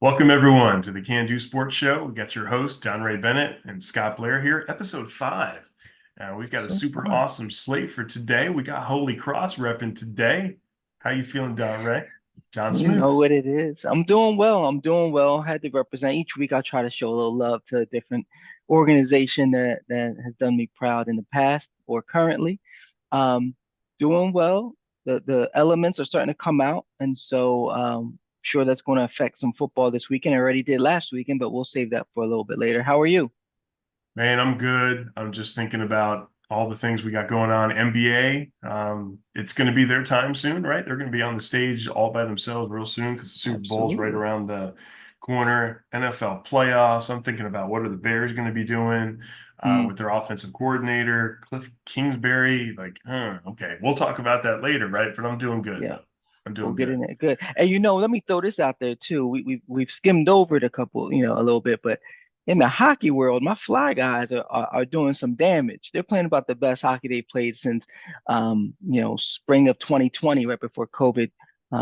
Welcome everyone to the CANDU Sports Show. We got your host, Donray Bennett and Scott Blair here, episode 5. We've got a So super far. awesome slate for today. We got Holy Cross repping today. How you feeling, Donray? John You know Smith? what it is. I'm doing well. I'm doing well. Had to represent each week. I try to show a little love to a different organization that has done me proud in the past or currently. Um, Doing well. The elements are starting to come out, and so sure that's going to affect some football this weekend. I already did last weekend, but we'll save that for a little bit later. How are you? Man, I'm good. I'm just thinking about all the things we got going on. NBA, it's going to be their time soon, right? They're going to be on the stage all by themselves real soon because the Super Bowl's right Absolutely. around the corner. NFL playoffs. I'm thinking about what are the Bears going to be doing Mm, with their offensive coordinator, Cliff Kingsbury. Okay, we'll talk about that later, right? But I'm doing good yeah. though. I'm We'll doing get good. in there. Good. And let me throw this out there too. We've skimmed over it a couple, a little bit, but in the hockey world, my Fly guys are doing some damage. They're playing about the best hockey they played since spring of 2020, right before COVID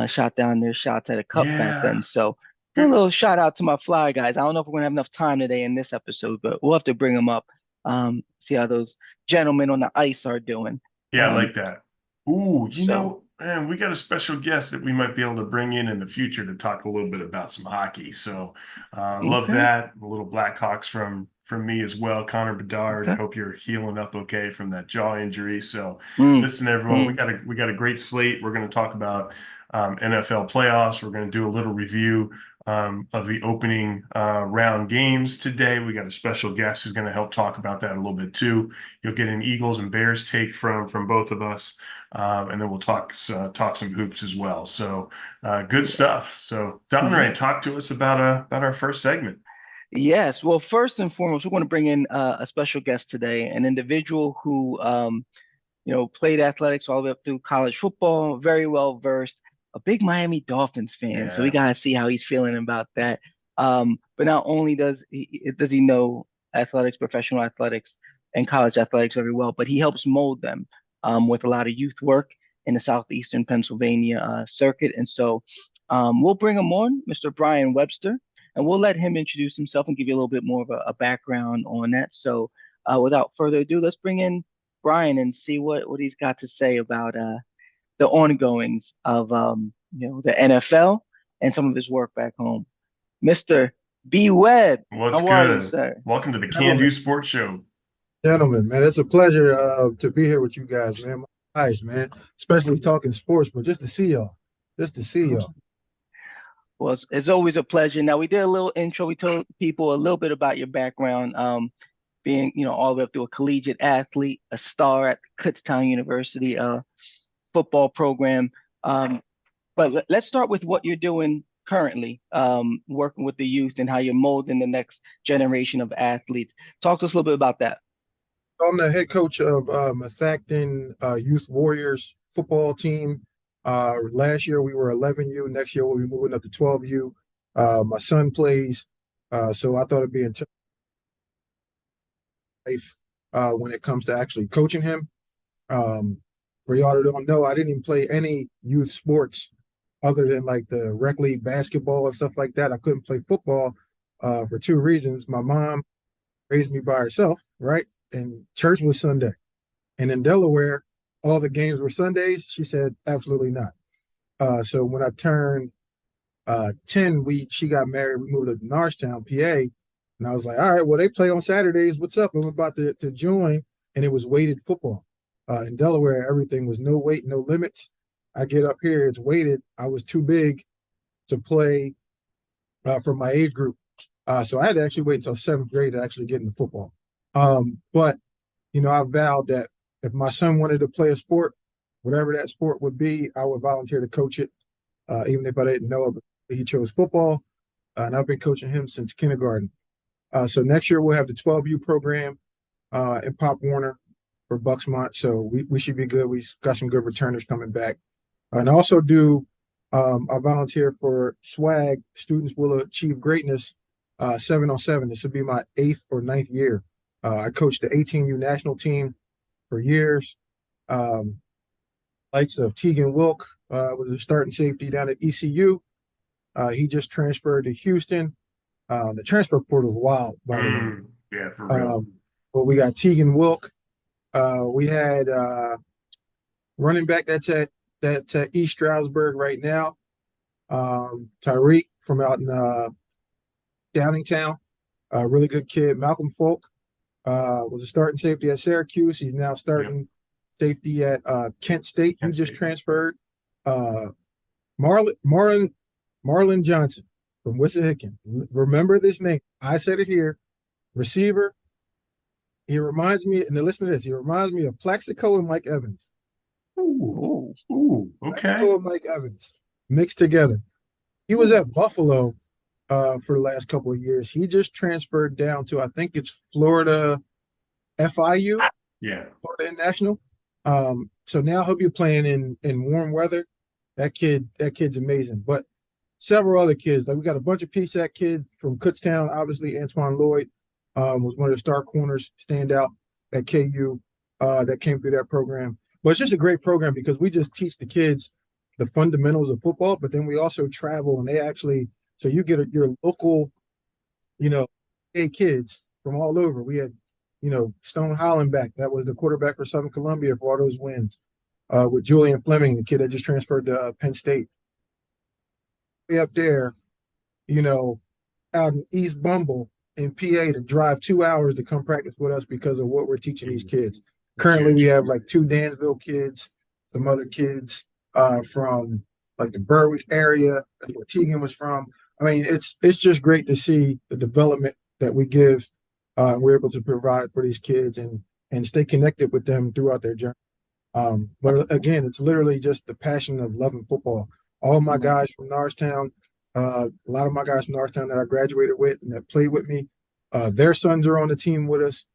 shot down their shots at a cup back then. Yeah. So a Good. little shout out to my Fly guys. I don't know if we're gonna have enough time today in this episode, but we'll have to bring them up. See how those gentlemen on the ice are doing. Yeah, I Um, like that. Ooh, so man, we got a special guest that we might be able to bring in the future to talk a little bit about some hockey. So, love okay, that. A little Blackhawks from me as well. Connor Bedard. I okay. hope you're healing up okay from that jaw injury. So, Mm, listen, everyone, we mm. got a great slate. We're going to talk about NFL playoffs. We're going to do a little review of the opening round games today. We got a special guest who's going to help talk about that a little bit too. You'll get an Eagles and Bears take from both of us, and then we'll talk some hoops as well. So good stuff. So Yeah. Donray, talk to us about our first segment. Yes. Well, first and foremost, we want to bring in a special guest today, an individual who, played athletics all the way up through college football, very well versed, a big Miami Dolphins fan. So we Yeah, gotta see how he's feeling about that. But not only does he know athletics, professional athletics, and college athletics very well, but he helps mold them with a lot of youth work in the southeastern Pennsylvania circuit. And so we'll bring him on, Mr. Brian Webster, and we'll let him introduce himself and give you a little bit more of a background on that. So without further ado, let's bring in Brian and see what he's got to say about the ongoings of the NFL and some of his work back home. Mr. B. Webb, what's how are you, good? sir? Welcome to the Gentlemen, CANDU Sports Show. gentlemen, man, it's a pleasure to be here with you guys, man. Nice, man. Especially talking sports, but just to see y'all, just to see y'all. Well, it's always a pleasure. Now we did a little intro. We told people a little bit about your background, being all the way up to a collegiate athlete, a star at Kutztown University football program. Um, But let's start with what you're doing currently, working with the youth and how you're molding the next generation of athletes. Talk to us a little bit about that. I'm the head coach of Methacton Youth Warriors football team. Last year we were 11U. Next year we'll be moving up to 12U. My son plays, so I thought it'd be in life when it comes to actually coaching him. Um, for y'all that don't know, I didn't even play any youth sports other than like the rec league basketball and stuff like that. I couldn't play football for two reasons. My mom raised me by herself, right? And church was Sunday. And in Delaware, all the games were Sundays. She said, absolutely not. So when I turned 10, she got married. We moved to Norristown, PA. And I was like, all right, well, they play on Saturdays. What's up? I'm about to join. And it was weighted football. In Delaware, everything was no weight, no limits. I get up here, it's weighted. I was too big to play for my age group. So I had to actually wait until seventh grade to actually get into football. But I vowed that if my son wanted to play a sport, whatever that sport would be, I would volunteer to coach it, even if I didn't know it. But he chose football, and I've been coaching him since kindergarten. So next year we'll have the 12U program in Pop Warner for Bucksmont. So we should be good. We got some good returners coming back. And I also do I volunteer for SWAG, Students Will Achieve Greatness 7 on 7. This will be my eighth or ninth year. I coached the 18U national team for years. Um, Likes of Tegan Wilk was a starting safety down at ECU. He just transferred to Houston. The transfer portal is wild, by the way. Yeah, for real. But we got Tegan Wilk. We had running back that's at East Stroudsburg right now. Tyreek from out in Downingtown, really good kid. Malcolm Folk was a starting safety at Syracuse. He's now starting safety at Kent State. He just transferred. Marlon Johnson from Wissahickon. Remember this name. I said it here. Receiver. He reminds me, and listen to this, he reminds me of Plaxico and Mike Evans. Okay. Plaxico and Mike Evans mixed together. He was at Buffalo for the last couple of years. He just transferred down to, I think it's Florida FIU. Yeah. Florida International. So now he'll be playing in warm weather. That kid's amazing. But several other kids, like we got a bunch of PSAC kids from Kutztown. Obviously, Antoine Lloyd was one of the star corners, standout at KU that came through that program. But it's just a great program because we just teach the kids the fundamentals of football, but then we also travel and they actually, so you get your local, kids from all over. We had, Stone Hollenbeck, that was the quarterback for Southern Columbia for all those wins. With Julian Fleming, the kid that just transferred to Penn State. Way up there, out in East Bumble in PA to drive 2 hours to come practice with us because of what we're teaching these kids. Currently, we have like 2 Dansville kids, some other kids from like the Berwick area. That's where Tegan was from. I mean, it's just great to see the development that we give. We're able to provide for these kids and stay connected with them throughout their journey. But again, it's literally just the passion of loving football. All my guys from Norristown, a lot of my guys from Norristown that I graduated with and that played with me, their sons are on the team with us.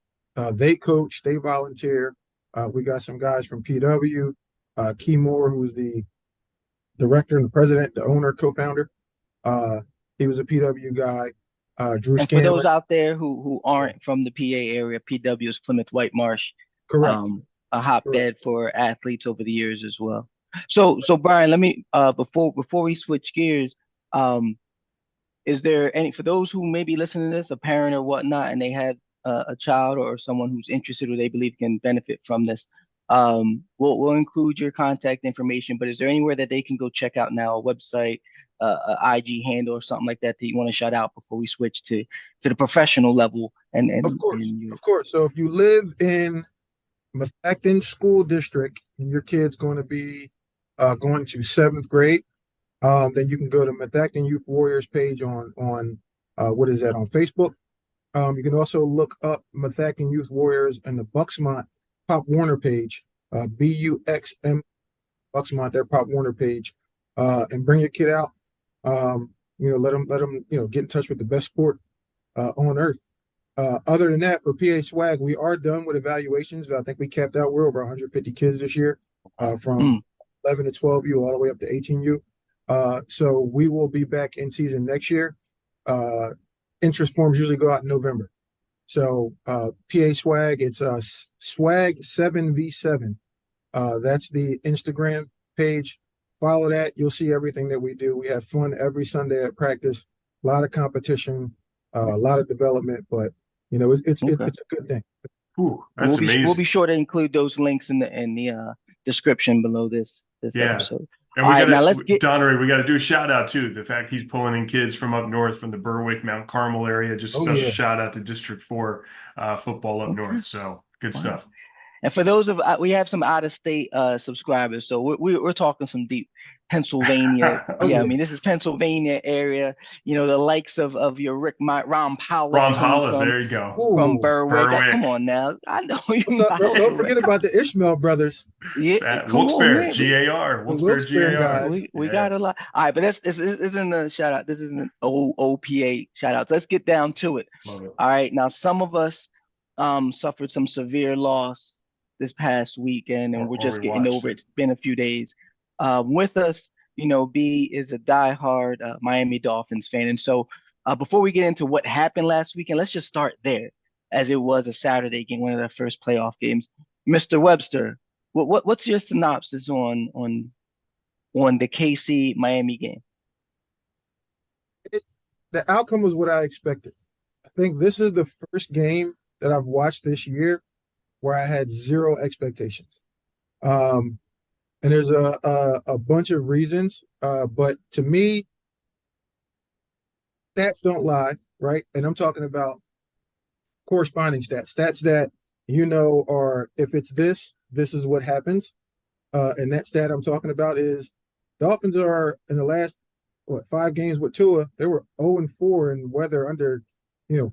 They coach, they volunteer. We got some guys from PW, Key Moore, who's the director and the president, the owner, co-founder. He was a PW guy. Drew And Scanlon. for those out there who aren't from the PA area, PW is Plymouth White Marsh. Correct. A hotbed for athletes over the years as well. So Brian, let me before we switch gears, is there any, for those who may be listening to this, a parent or whatnot, and they have a child or someone who's interested or they believe can benefit from this, we'll include your contact information, but is there anywhere that they can go check out now, a website, a IG handle or something like that you want to shout out before we switch to the professional level? And of course. So if you live in Methacton School District and your kid's going to be going to 7th grade, then you can go to Methacton Youth Warriors page on what is that, on Facebook. You can also look up Methacton Youth Warriors and the Bucksmont Pop Warner page, BUXM Bucksmont, their Pop Warner page, and bring your kid out. Let them get in touch with the best sport on earth. Other than that, for PA Swag, we are done with evaluations. I think we capped out. We're over 150 kids this year, from 11 to 12U all the way up to 18U. So we will be back in season next year. Interest forms usually go out in November. So PA Swag, it's Swag 7v7. That's the Instagram page. Follow that. You'll see everything that we do. We have fun every Sunday at practice. A lot of competition, a lot of development, but it's a good thing. Ooh, that's amazing. We'll be sure to include those links in the description below this episode. And Donray, we got to do a shout out too. The fact he's pulling in kids from up north, from the Berwick, Mount Carmel area. Just special shout out to District 4 football up north. So good stuff. And for those we have some out of state subscribers, so we're talking some deep Pennsylvania. I mean, this is Pennsylvania area. The likes of your Ron Powell. There you go. From Berwick. Come on now, I know you. Don't forget about the Ishmael brothers. Yeah, Wilkes-Barre, GAR, Wilkes-Barre, GAR. We got a lot. All right, but this isn't a shout out. This isn't an OPA shout out. So let's get down to it. Love it. All right, now some of us suffered some severe loss this past weekend, and we're just getting over it. It's been a few days. With us, B is a diehard Miami Dolphins fan. And so before we get into what happened last weekend, let's just start there, as it was a Saturday game, one of their first playoff games. Mr. Webster, what's your synopsis on the KC Miami game? the outcome was what I expected. I think this is the first game that I've watched this year where I had zero expectations. Um, and there's a bunch of reasons, but to me, stats don't lie, right? And I'm talking about corresponding stats that are if it's this, this is what happens. And that stat I'm talking about is Dolphins are in the last 5 games with Tua, they were 0-4 in weather under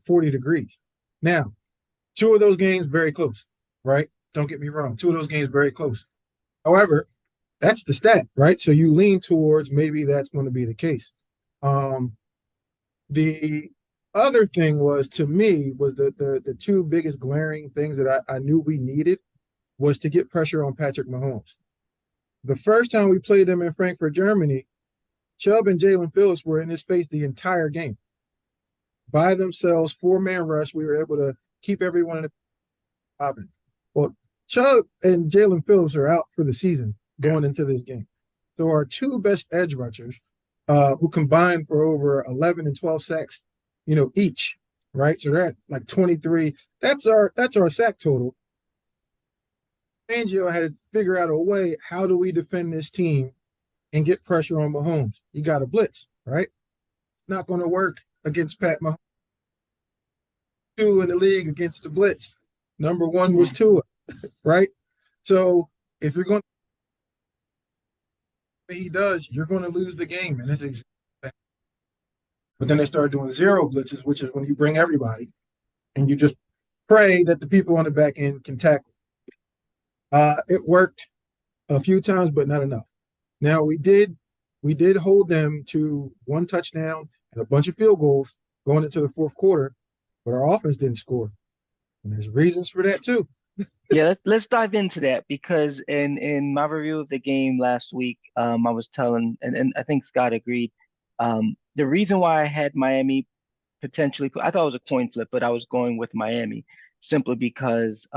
40 degrees. Now, 2 of those games very close, right? Don't get me wrong. 2 of those games very close. However, that's the stat, right? So you lean towards maybe that's going to be the case. The other thing was to me was the two biggest glaring things that I knew we needed was to get pressure on Patrick Mahomes. The first time we played them in Frankfurt, Germany, Chubb and Jalen Phillips were in his face the entire game. By themselves, 4-man rush, we were able to keep everyone in the popping. Well, Chubb and Jalen Phillips are out for the season going into this game. So our two best edge rushers, who combined for over 11 and 12 sacks, each, right? So they're at like 23. That's our sack total. Fangio had to figure out a way, how do we defend this team and get pressure on Mahomes? You got to blitz, right? It's not going to work against Pat Mahomes. 2 in the league against the blitz. Number 1 was Tua, right? So if you're going to he does, you're going to lose the game. And it's exactly that. But then they started doing 0 blitzes, which is when you bring everybody and you just pray that the people on the back end can tackle. It worked a few times, but not enough. Now we did hold them to 1 touchdown and a bunch of field goals going into the fourth quarter, but our offense didn't score. And there's reasons for that too. Yeah, let's dive into that because in my review of the game last week, I was telling, and I think Scott agreed, the reason why I had Miami potentially, I thought it was a coin flip, but I was going with Miami simply because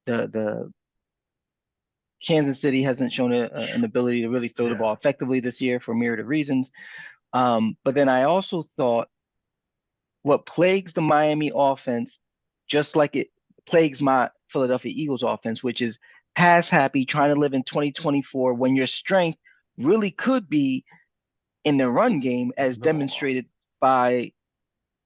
the Kansas City hasn't shown an ability to really throw the ball effectively this year for a myriad of reasons. But then I also thought what plagues the Miami offense, just like it plagues my Philadelphia Eagles offense, which is pass happy, trying to live in 2024 when your strength really could be in the run game, as demonstrated by,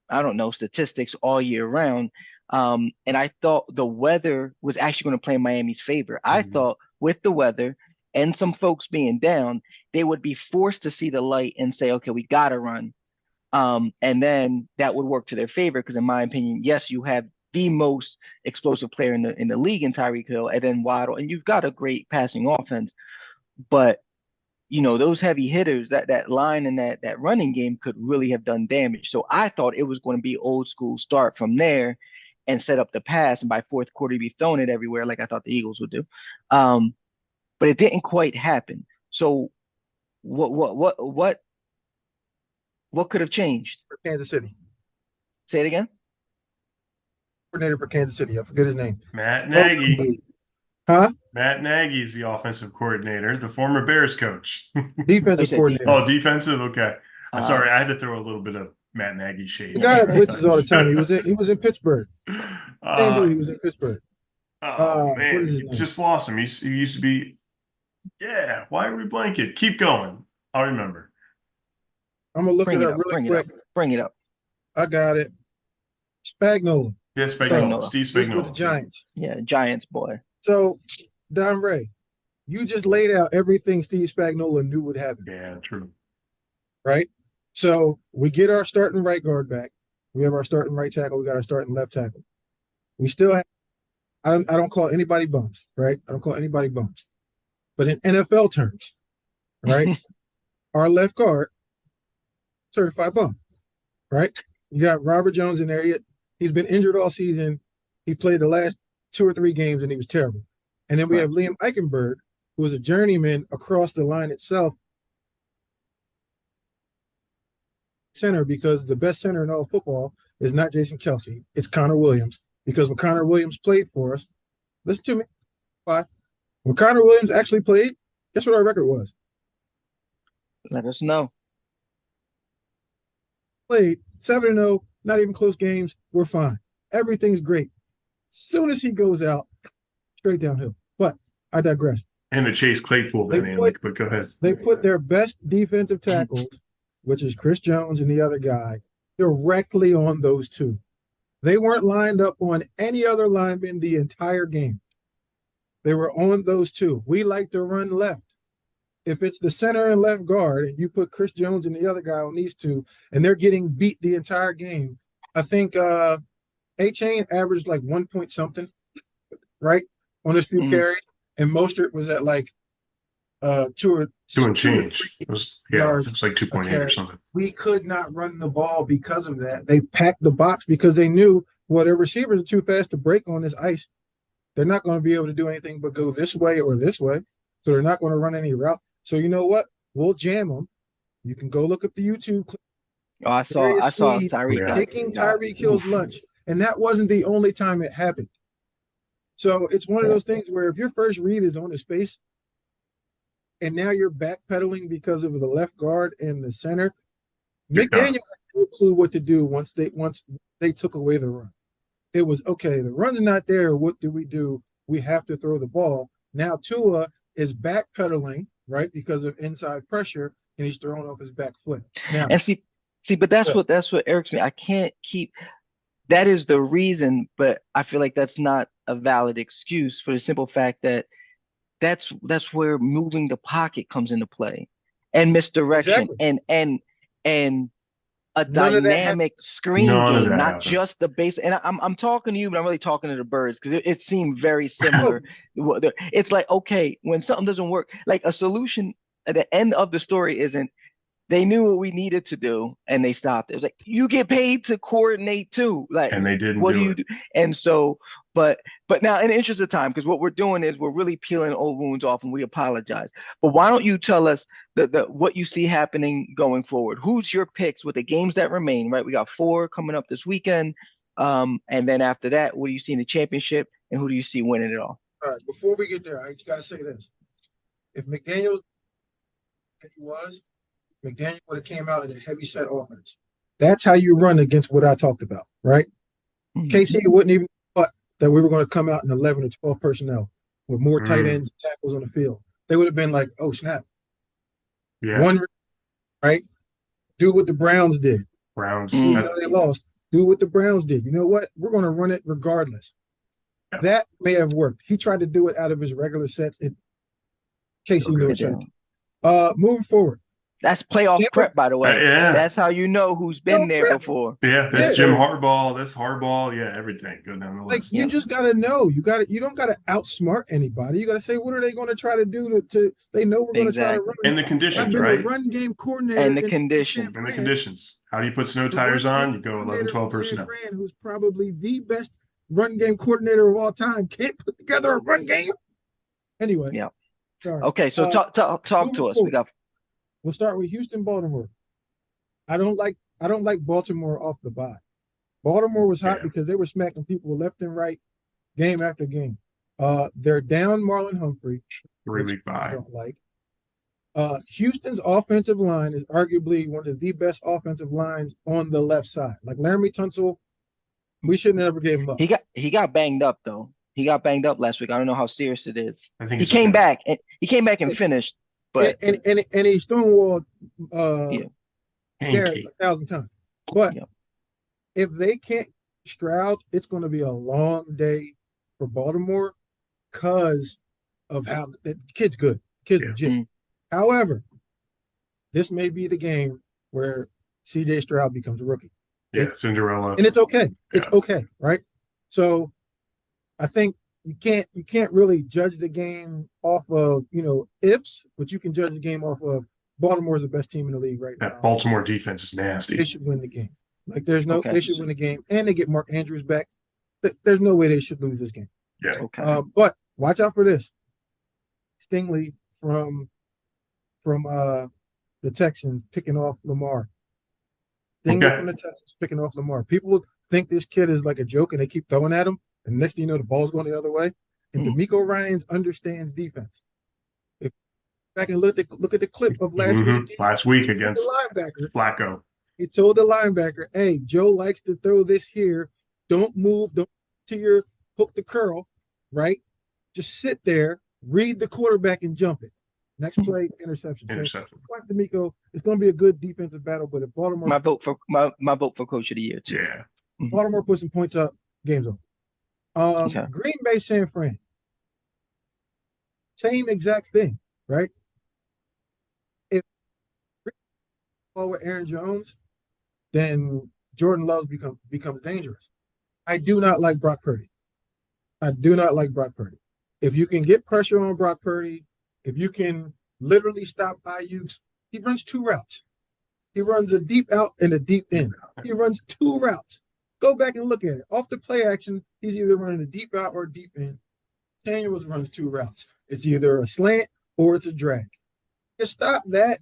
I don't know, statistics all year round. And I thought the weather was actually going to play in Miami's favor. I thought with the weather and some folks being down, they would be forced to see the light and say, okay, we got to run. And then that would work to their favor because, in my opinion, yes, you have the most explosive player in the league in Tyreek Hill, and then Waddle, and you've got a great passing offense. But those heavy hitters, that line and that running game could really have done damage. So I thought it was going to be old school start from there and set up the pass, and by fourth quarter be throwing it everywhere like I thought the Eagles would do. But it didn't quite happen. So what could have changed? For Kansas City. Say it again. Coordinator for Kansas City. I forget his name. Matt Nagy. Huh? Matt Nagy is the offensive coordinator, the former Bears coach. Defensive coordinator. Oh, defensive? Okay. Sorry, I had to throw a little bit of Matt Nagy shade. The guy that blitzes all the time. He was in Pittsburgh. He was in Pittsburgh. Oh, man. What is his name? Just lost him. He used to be, why are we blanking? Keep going. I'll remember. I'm going to look it up really quick. Bring it up. I got it. Spagnuolo. Yeah, Spagnuolo. Steve Spagnuolo. With the Giants. Yeah, Giants boy. So, Donray, you just laid out everything Steve Spagnuolo knew would happen. Yeah, true. Right? So, we get our starting right guard back. We have our starting right tackle. We got our starting left tackle. We still have, I don't call anybody bums, right? I don't call anybody bums. But in NFL terms, right? Our left guard, certified bum, right? You got Robert Jones in there. He's been injured all season. He played the last 2 or 3 games and he was terrible. And then we have Liam Eichenberg, who is a journeyman across the line itself. Center, because the best center in all football is not Jason Kelsey. It's Connor Williams. Because when Connor Williams played for us, listen to me. Why? When Connor Williams actually played, guess what our record was? Let us know. played 7-0, not even close games. We're fine. Everything's great. As soon as he goes out, straight downhill. But I digress. And the Chase Claypool dynamic, but go ahead. They put their best defensive tackles, which is Chris Jones and the other guy, directly on those two. They weren't lined up on any other lineman the entire game. They were on those two. We like to run left. If it's the center and left guard, and you put Chris Jones and the other guy on these two, and they're getting beat the entire game, I think A-Chain averaged like 1 point something, right, on his few carries, and Mostert was at like two and change. It was like 2.8 or something. We could not run the ball because of that. They packed the box because they knew their receivers are too fast to break on this ice. They're not going to be able to do anything but go this way or this way. So they're not going to run any route. So you know what? We'll jam them. You can go look up the YouTube clip. Oh, I saw Tyreek taking Tyreek Hill's lunch. And that wasn't the only time it happened. So it's one of those things where if your first read is on his face, and now you're backpedaling because of the left guard and the center, McDaniel had no clue what to do once they took away the run. It was, okay, the run's not there. What do? We have to throw the ball. Now Tua is backpedaling, right, because of inside pressure, and he's throwing off his back foot. Now, and see, but that's what irks me. I can't keep. That is the reason, but I feel like that's not a valid excuse for the simple fact that that's where moving the pocket comes into play, and misdirection, and a dynamic screen game, not just the base. And I'm talking to you, but I'm really talking to the birds because it seemed very similar. It's like, okay, when something doesn't work, like a solution at the end of the story isn't, they knew what we needed to do and they stopped. It was like, you get paid to coordinate too. Like, and they didn't. What do you do? And so, but now in the interest of time, because what we're doing is we're really peeling old wounds off, and we apologize. But why don't you tell us what you see happening going forward? Who's your picks with the games that remain, right? We got 4 coming up this weekend. And then after that, what do you see in the championship, and who do you see winning it all? All right, before we get there, I just got to say this. If McDaniel would have came out in a heavy set offense. That's how you run against what I talked about, right? KC wouldn't even thought that we were going to come out in 11 or 12 personnel with more tight ends and tackles on the field. They would have been like, oh, snap. Yeah. One, right? Do what the Browns did. They lost. Do what the Browns did. You know what? We're going to run it regardless. Yeah. That may have worked. He tried to do it out of his regular sets. KC knew it. Moving forward. That's playoff prep, by the way. That's how you know who's been there before. Yeah, that's Jim Harbaugh. That's Harbaugh. Yeah, everything. Go down the list. You just gotta know. You don't gotta outsmart anybody. You gotta say, what are they going to try to do to they know we're going to try to run. And the conditions, right? Run game coordinator. And the conditions. And the conditions. How do you put snow tires on? You go 11, 12 personnel. Who's probably the best run game coordinator of all time can't put together a run game. Anyway. Yeah. Sorry. Okay, so talk to us. We'll start with Houston, Baltimore. I don't like Baltimore off the bye. Baltimore was hot because they were smacking people left and right, game after game. They're down Marlon Humphrey. 3-week bye. I don't like. Houston's offensive line is arguably one of the best offensive lines on the left side. Like Laramie Tunsil, we shouldn't have ever gave him up. He got banged up though. He got banged up last week. I don't know how serious it is. I think he came back and finished. But and he stonewalled Garrett 1,000 times. But if they can't Stroud, it's going to be a long day for Baltimore because of how the kid's good. Kid's legit. However, this may be the game where CJ Stroud becomes a rookie. Cinderella. And it's okay. It's okay, right? So I think you can't really judge the game off of, ifs, but you can judge the game off of Baltimore's the best team in the league right now. That Baltimore defense is nasty. They should win the game. Like they should win the game, and they get Mark Andrews back. There's no way they should lose this game. Yeah. Okay. But watch out for this. Stingley from the Texans picking off Lamar. Stingley from the Texans picking off Lamar. People think this kid is like a joke, and they keep throwing at him. And next thing you know, the ball's going the other way. And DeMeco Ryans understands defense. If back and look at the clip of last week. Last week against the linebacker. Flacco. He told the linebacker, "Hey, Joe likes to throw this here. Don't move. Don't to your hook the curl, right? Just sit there, read the quarterback, and jump it. Next play, interception. Interception. So, watch D'Amico. It's going to be a good defensive battle, but if Baltimore, My vote for my vote for coach of the year too. Yeah. Baltimore puts some points up, game's over. Okay. Green Bay, San Fran, same exact thing, right? If ball with Aaron Jones, then Jordan Love becomes dangerous. I do not like Brock Purdy. I do not like Brock Purdy. If you can get pressure on Brock Purdy, if you can literally stop Ayuk's, he runs 2 routes. He runs a deep out and a deep in. He runs 2 routes. Go back and look at it. Off the play action, he's either running a deep out or a deep in. Samuels runs 2 routes. It's either a slant or it's a drag. Just stop that,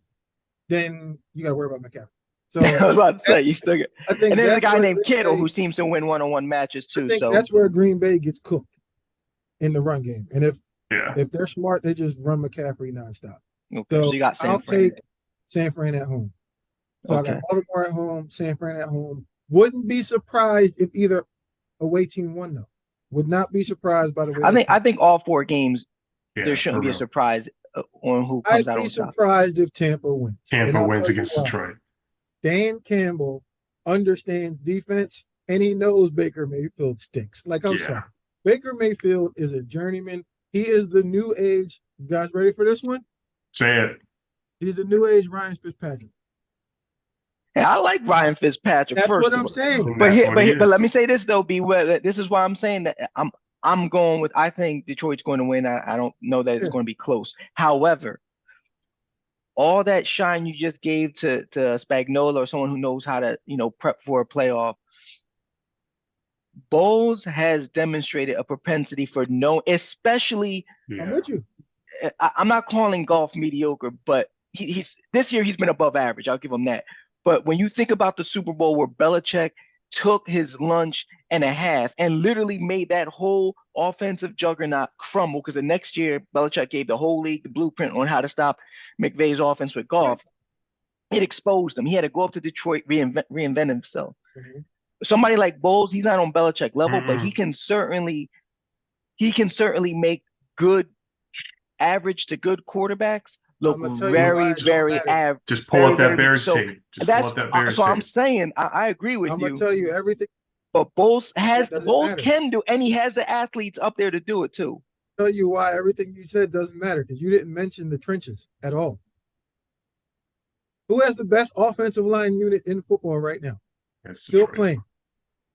then you got to worry about McCaffrey. So I was about to say you still get. I think And there's a that's guy where named Green Kittle Bay- who seems to win one-on-one matches I too. think So that's where Green Bay gets cooked in the run game. And Yeah. if they're smart, they just run McCaffrey nonstop. okay, So you got San I'll Fran. take San Fran at home. So I Okay. got Baltimore at home, San Fran at home. Wouldn't be surprised if either away team won though. Would not be surprised by the way. I think all 4 games Yeah, there shouldn't for be a real. surprise on who comes I'd out be on top. surprised if Tampa wins. And Tampa I'll wins tell you against why. Detroit. Dan Campbell understands defense and he knows Baker Mayfield stinks. Like, I'm Yeah. sorry. Baker Mayfield is a journeyman. He is the new age. You guys ready for this one? Say it. He's the new age Ryan Fitzpatrick. Yeah, I like Ryan Fitzpatrick. That's first what of I'm all. saying. And But that's what he but is. let me say this though, B. Well, this is why I'm saying that I'm going with. I think Detroit's going to win. I don't know that it's Yeah. going to be close. However, all that shine you just gave to Spagnuolo or someone who knows how to prep for a playoff. Bowles has demonstrated a propensity for especially. I'm Yeah. with you. I'm not calling golf mediocre, but he's this year he's been above average. I'll give him that. But when you think about the Super Bowl where Belichick took his lunch and a half and literally made that whole offensive juggernaut crumble, because the next year Belichick gave the whole league the blueprint on how to stop McVay's offense with golf. It exposed him. He had to go up to Detroit, reinvent himself. Mhm. Somebody like Bowles, he's not on Belichick level, but Mm-mm. he can certainly make good average to good quarterbacks look I'ma tell you why very, it don't very matter. average. Just pull Very, up that very Bears so tape. Just pull up that Bears so I'm tape. saying I agree with I'm you. gonna tell you everything. But Bowles doesn't matter. can do, and he has the athletes up there to do it too. Tell you why everything you said doesn't matter because you didn't mention the trenches at all. Who has the best offensive line unit in football right now? It's Still Detroit. playing.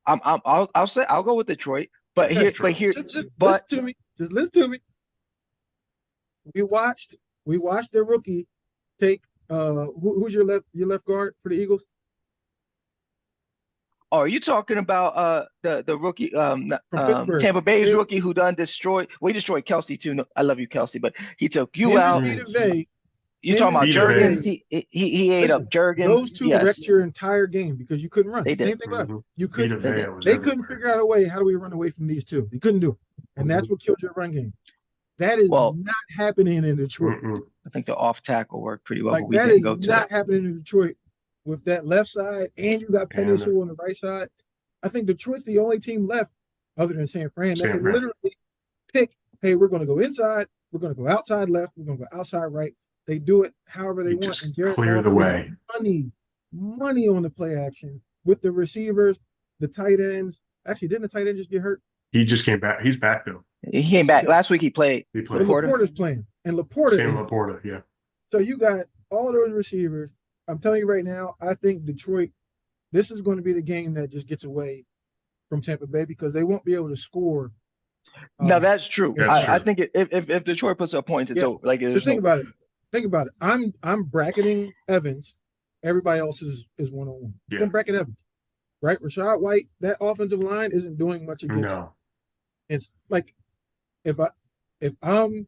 I'll go with Detroit. But Okay. Just but listen to me. Just listen to me. We watched the rookie take who's your left guard for the Eagles? are you talking about the rookie From Pittsburgh. Tampa Bay's Hey. rookie who done destroyed? Well, he destroyed Kelsey too. No, I love you, Kelsey, but he took you Him out. and Vita Vea. You talking about Vita Jurgens? Vea. He ate Listen, up Jurgens. Those two Yes. wrecked your entire game because you couldn't run. They did. Same thing with us. Mhm. You couldn't. Vita They Vea was They couldn't everywhere. figure out a way. How do we run away from these two? You couldn't do it, and that's what killed your run game. That is Well- not happening in Detroit. Mm-mm. I think the off tackle worked pretty well, Like but we that didn't is go to not it. happening in Detroit with that left side, and you got Penny And- Sewell on the right side. I think Detroit's the only team left, other than San Fran, that San can Fran. literally pick. Hey, we're going to go inside. We're going to go outside left. We're going to go outside right. They do it however they You want. just And Jared clear the Goff is way. money on the play action with the receivers, the tight ends. Actually, didn't the tight end just get hurt? He just came back. He's back though. He came back last week. He played. He But played. Laporta? Laporta's playing, and Laporta Sam is. Laporta. Yeah. So you got all those receivers. I'm telling you right now, I think Detroit, this is going to be the game that just gets away from Tampa Bay because they won't be able to score. Now that's true. That's I true. think if Detroit puts up points, it's Yeah. over. Like Just there's think no. about it. Think about it. I'm bracketing Evans. Everybody else is one-on-one. Yeah. I'm bracket Evans, right? Rashad White, that offensive line isn't doing much against. No. It's like if I'm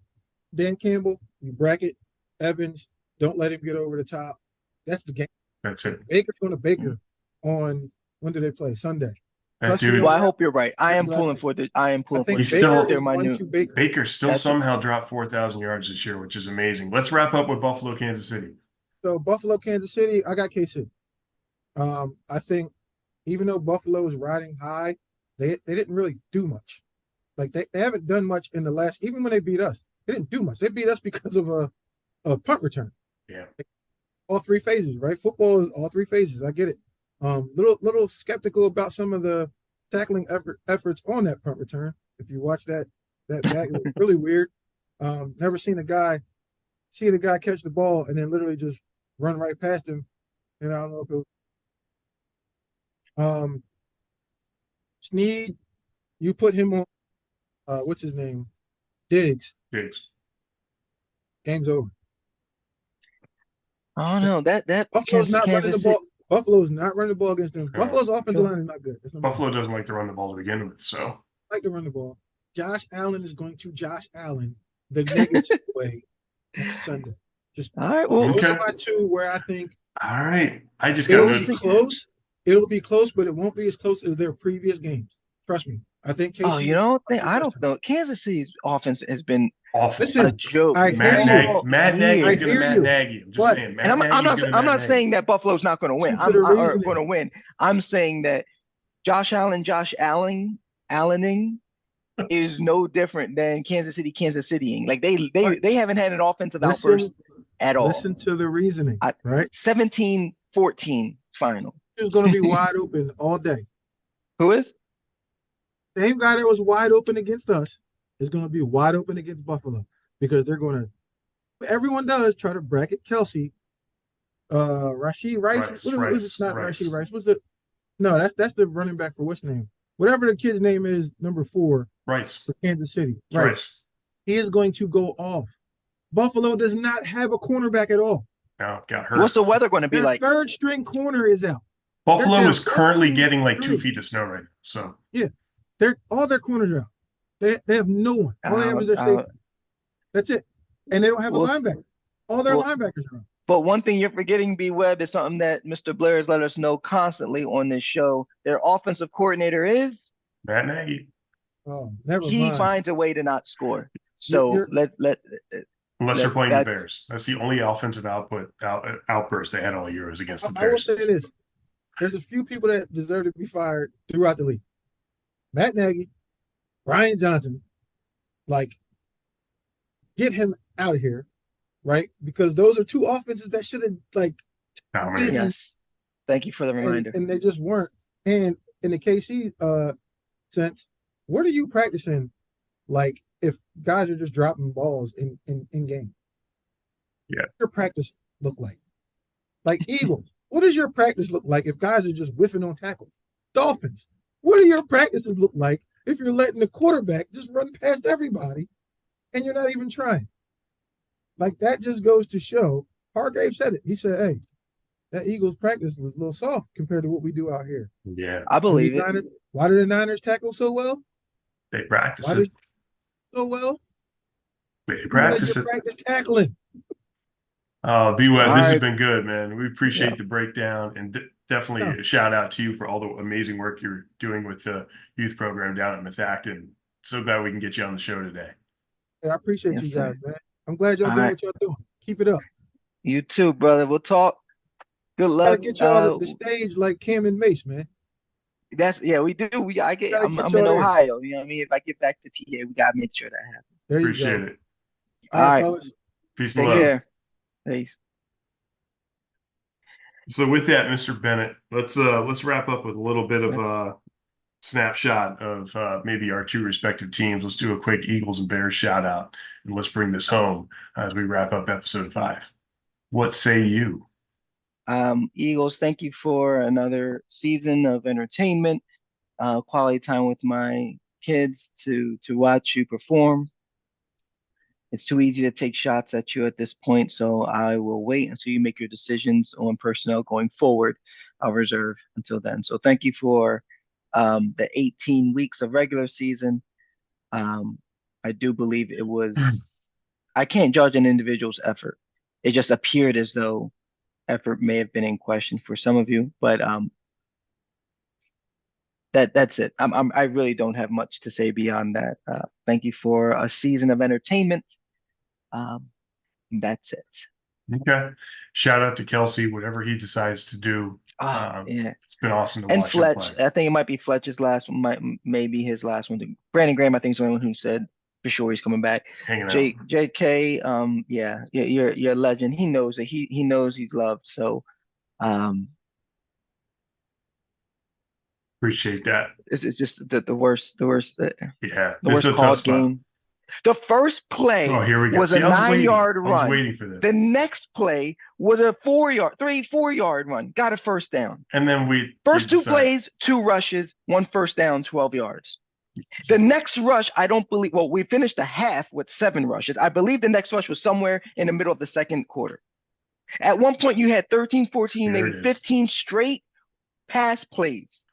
Dan Campbell, you bracket Evans, don't let him get over the top. That's the game. That's it. Baker's going to Baker on when do they play? Sunday. That Trust me dude. Well, I hope you're right. I That's am what I pulling think. for the. I am I pulling for think the. He's Baker still- is my new. 1-2 Baker. Baker still That's- somehow dropped 4,000 yards this year, which is amazing. Let's wrap up with Buffalo, Kansas City. So Buffalo, Kansas City, I got KC. I think even though Buffalo is riding high, they didn't really do much. Like they haven't done much in the last, even when they beat us, they didn't do much. They beat us because of a punt return. Yeah. All three phases, right? Football is all three phases. I get it. Little skeptical about some of the tackling efforts on that punt return. If you watch that back, it was really weird. Never seen a guy see the guy catch the ball and then literally just run right past him. And I don't know if it was Sneed, you put him on what's his name? Diggs. Diggs. Game's over. I don't know that Buffalo's not running the Kansas City. ball. Buffalo's not running the ball against them. No. Buffalo's offensive line is not good. Buffalo doesn't like to run the ball to begin with, so Like to run the ball. Josh Allen is going to Josh Allen the negative way on Sunday. Just All right, well, Okay. by two where I think all right. I just it'll got be close. It'll be close, but it won't be as close as their previous games. Trust me. I think KC. oh, you don't think I don't know. Kansas City's offense has been awful. Listen, a joke. I hear you. all Matt year. Nagy's I gonna hear Matt you. Nagy. I'm just But- saying. Matt And I'm Nagy's gonna not Matt Nagy. saying that Buffalo's not going to win. Listen to the reasoning. Going to win. I'm saying that Josh Allening is no different than Kansas Citying. Like they haven't had an offensive outburst at all. Listen to the reasoning, right? 17-14 final. It's going to be wide open all day. Who is? Same guy that was wide open against us is going to be wide open against Buffalo because they're going to. Everyone does try to bracket Kelsey. Rashid Rice. What is it? Not Rashid Rice. What's the? No, that's the running back for what's name? Whatever the kid's name is, number 4. Rice. For Kansas City. Rice. He is going to go off. Buffalo does not have a cornerback at all. No, got hurt. What's the weather going to be Their like? third string corner is out. Buffalo down is currently 14-3. getting like 2 feet of snow right now. So All their corners are out. They have no one. All they have is their safety. That's it. And they don't have a linebacker. All their linebackers are out. But one thing you're forgetting, B. Webb, is something that Mr. Blair has let us know constantly on this show. Their offensive coordinator is Matt Nagy. Oh, never he mind. finds a way to not score. So Unless they're playing the Bears. That's the only offensive outburst they had all year was against the Bears. I will say this. There's a few people that deserve to be fired throughout the league. Matt Nagy, Brian Johnson, get him out of here, right? Because those are 2 offenses that should have yes. Thank you for the reminder. And they just weren't. And in the KC sense, what are you practicing? If guys are just dropping balls in game. Yeah. What does your practice look like? Eagles, what does your practice look like if guys are just whiffing on tackles? Dolphins, what do your practices look like if you're letting the quarterback just run past everybody and you're not even trying? That just goes to show. Hargrave said it. He said, hey, that Eagles practice was a little soft compared to what we do out here. Yeah. I believe it. Why do the Niners tackle so well? They practice it. So well? They practice it. Practice tackling. B-Web, this has been good, man. We appreciate the breakdown and definitely a shout out to you for all the amazing work you're doing with the youth program down at Methacton. So glad we can get you on the show today. Yeah, I appreciate you guys, man. I'm glad y'all doing what y'all doing. Keep it up. You too, brother. We'll talk. Good luck. Gotta get y'all the stage like Cam and Mace, man. We do. I'm in Ohio. You know what I mean? If I get back to PA, we gotta make sure that happens. There you Appreciate go. it. All right, fellas. Peace and take love. care. Peace. So with that, Mr. Bennett, let's wrap up with a little bit of a snapshot of maybe our 2 respective teams. Let's do a quick Eagles and Bears shout out, and let's bring this home as we wrap up episode 5. What say you? Eagles, thank you for another season of entertainment, quality time with my kids to watch you perform. It's too easy to take shots at you at this point, so I will wait until you make your decisions on personnel going forward. I'll reserve until then. So thank you for the 18 weeks of regular season. I do believe it was, I can't judge an individual's effort. It just appeared as though effort may have been in question for some of you, but that's it. I really don't have much to say beyond that. Thank you for a season of entertainment. That's it. Okay. Shout out to Kelsey, whatever he decides to do. Yeah. It's been awesome to And watch him play. Fletch, I think it might be Fletch's last one, maybe his last one. Brandon Graham, I think, is the only one who said for sure he's coming back. Hanging out. JK, yeah, you're a legend. He knows that he knows he's loved. So, um, Appreciate that. it's just the worst, Yeah, the this is worst a tough called spot. game. The first Oh, play here we go. was a See, I was waiting. 9-yard I was run. waiting for this. The next play was a 4-yard run. Got a first down. And then we First two decide. plays, 2 rushes, 1 first down, 12 yards. The next rush, I don't believe, well, we finished the half with 7 rushes. I believe the next rush was somewhere in the middle of the second quarter. At one point, you had 13, 14, There maybe it is. 15 straight pass plays.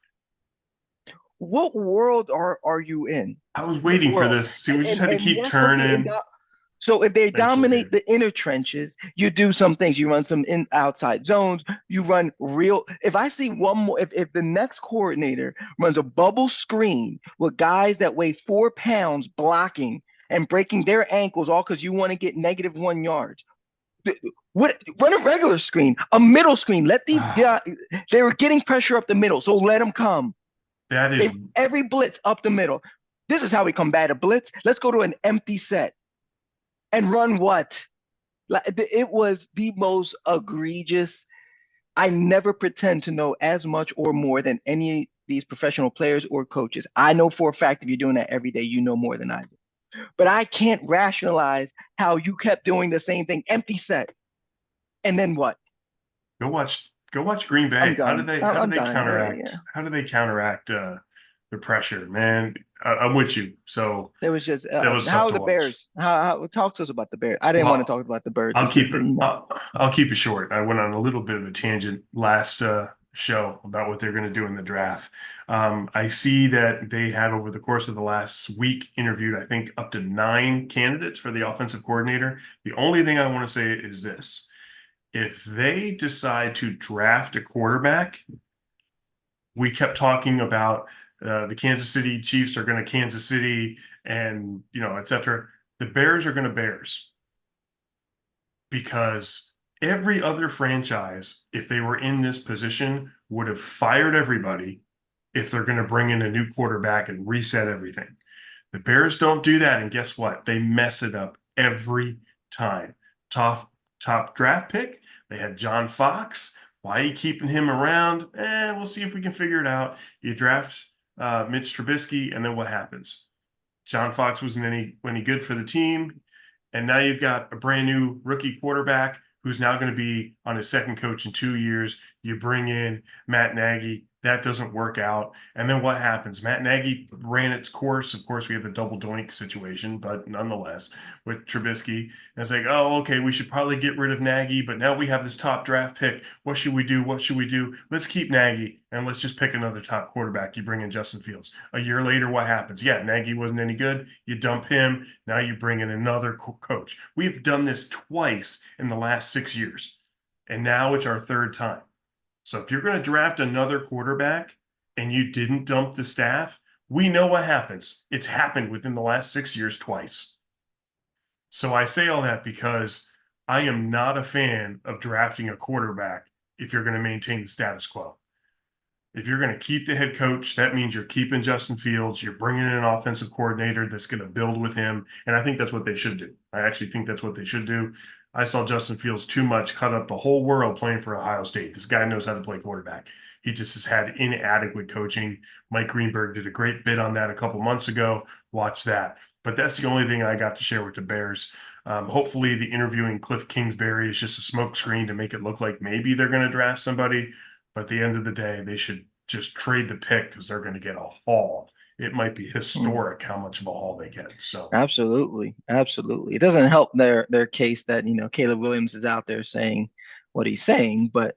What world are you in? I was waiting for World. this. See, we just had to keep yes, with turning. so if they Eventually, dominate the inner trenches, you do some things. You run some in outside zones. You run real. If I see one more, if the next coordinator runs a bubble screen with guys that weigh 4 pounds blocking and breaking their ankles, all because you want to get -1 yards. What run a regular screen, a middle screen. Let these guys. They were getting pressure up the middle, so let them come. That is Every blitz up the middle. This is how we combat a blitz. Let's go to an empty set and run what? Like it was the most egregious. I never pretend to know as much or more than any of these professional players or coaches. I know for a fact if you're doing that every day, you know more than I do. But I can't rationalize how you kept doing the same thing, empty set. And then what? go watch Green Bay. I'm How done. did they I'm done. counteract Yeah. how do they counteract the pressure, man? I'm with you. So It was just that was tough how to the watch. Bears. How talk to us about the Bears. I didn't want to Well, talk about the birds. I'll It's just keep that, it. I'll keep it short. I went on a little bit of a tangent last show about what they're going to do in the draft. I see that they had over the course of the last week interviewed, I think, up to 9 candidates for the offensive coordinator. The only thing I want to say is this: if they decide to draft a quarterback, we kept talking about the Kansas City Chiefs are going to Kansas City, and et cetera. The Bears are going to Bears, because every other franchise, if they were in this position, would have fired everybody if they're going to bring in a new quarterback and reset everything. The Bears don't do that, and guess what? They mess it up every time. Top draft pick. They had John Fox. Why are you keeping him around? We'll see if we can figure it out. You draft Mitch Trubisky, and then what happens? John Fox wasn't any good for the team. And now you've got a brand new rookie quarterback who's now going to be on his second coach in 2 years. You bring in Matt Nagy. That doesn't work out. And then what happens? Matt Nagy ran its course. Of course, we have the double doink situation, but nonetheless, with Trubisky, and it's like, oh, okay, we should probably get rid of Nagy, but now we have this top draft pick. What should we do? What should we do? Let's keep Nagy and let's just pick another top quarterback. You bring in Justin Fields. A year later, what happens? Yeah, Nagy wasn't any good. You dump him. Now you bring in another coach. We've done this twice in the last 6 years, and now it's our third time. So if you're going to draft another quarterback and you didn't dump the staff, we know what happens. It's happened within the last 6 years twice. So I say all that because I am not a fan of drafting a quarterback if you're going to maintain the status quo. If you're going to keep the head coach, that means you're keeping Justin Fields. You're bringing in an offensive coordinator that's going to build with him. And I think that's what they should do. I actually think that's what they should do. I saw Justin Fields too much cut up the whole world playing for Ohio State. This guy knows how to play quarterback. He just has had inadequate coaching. Mike Greenberg did a great bit on that a couple months ago. Watch that. But that's the only thing I got to share with the Bears. Hopefully the interviewing Cliff Kingsbury is just a smokescreen to make it look like maybe they're going to draft somebody. But at the end of the day, they should just trade the pick because they're going to get a haul. It might be historic how much of a haul they get. So absolutely. It doesn't help their case that Caleb Williams is out there saying what he's saying, but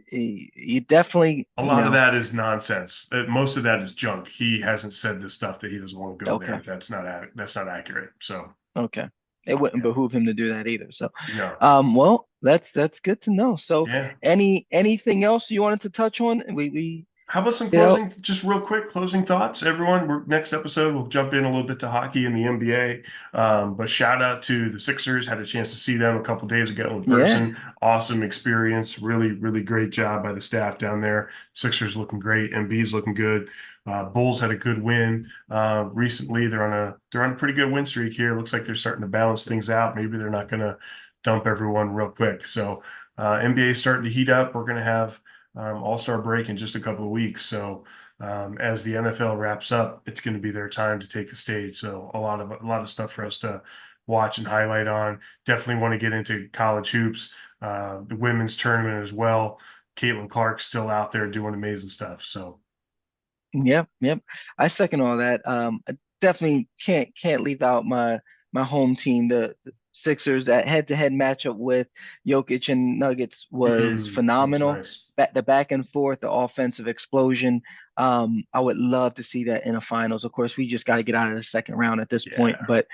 he definitely a lot of that is nonsense. Most of that is junk. He hasn't said the stuff that he doesn't want to go okay. there. That's not accurate. So okay. It wouldn't behoove him to do that either. So no. Well, that's good to know. So Yeah. anything else you wanted to touch on? We How about some Yep. closing, just real quick, closing thoughts, everyone? Next episode, we'll jump in a little bit to hockey and the NBA. But shout out to the Sixers. Had a chance to see them a couple days ago in Yeah. person. Awesome experience. Really, really great job by the staff down there. Sixers looking great. MB's looking good. Bulls had a good win recently. They're on a pretty good win streak here. Looks like they're starting to balance things out. Maybe they're not going to dump everyone real quick. So NBA is starting to heat up. We're going to have All-Star break in just a couple of weeks. So as the NFL wraps up, it's going to be their time to take the stage. So a lot of stuff for us to watch and highlight on. Definitely want to get into college hoops, the women's tournament as well. Caitlin Clark's still out there doing amazing stuff. So Yep, yep. I second all that. I definitely can't leave out my home team, the Sixers. That head-to-head matchup with Jokic and Nuggets was that was phenomenal. nice. The back and forth, the offensive explosion. I would love to see that in a finals. Of course, we just got to get out of the second round at this point, Yeah. but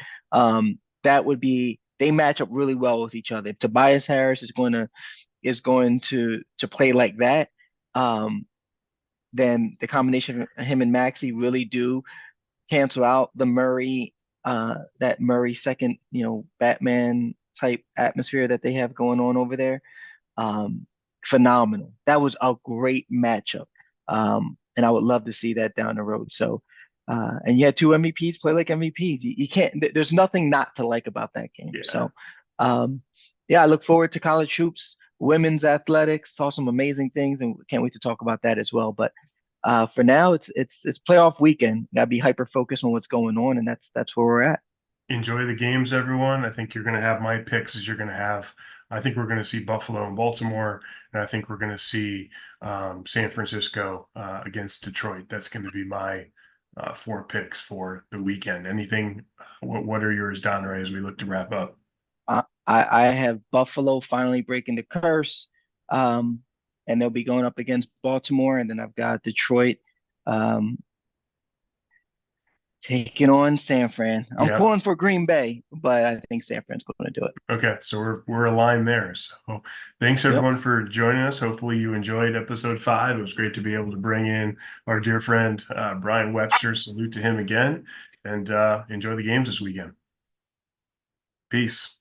that would be they match up really well with each other. If Tobias Harris is going to play like that. Then the combination of him and Maxi really do cancel out the Murray, that Murray second, Batman type atmosphere that they have going on over there. Um, Phenomenal. That was a great matchup. And I would love to see that down the road. So, and you had two MVPs play like MVPs. You can't, there's nothing not to like about that game. Yeah. So, yeah, I look forward to college hoops, women's athletics, saw some amazing things, and can't wait to talk about that as well. But for now, it's playoff weekend. Gotta be hyper focused on what's going on, and that's where we're at. Enjoy the games, everyone. I think you're going to have my picks as you're going to have. I think we're going to see Buffalo and Baltimore, and I think we're going to see San Francisco against Detroit. That's going to be my four picks for the weekend. Anything? What are yours, Donray, as we look to wrap up? I have Buffalo finally breaking the curse, and they'll be going up against Baltimore, and then I've got Detroit um, taking on San Fran. I'm Yeah. pulling for Green Bay, but I think San Fran's going to do it. Okay, so we're aligned there. So thanks Yep. everyone for joining us. Hopefully you enjoyed episode 5. It was great to be able to bring in our dear friend Brian Webster. Salute to him again, and enjoy the games this weekend. Peace.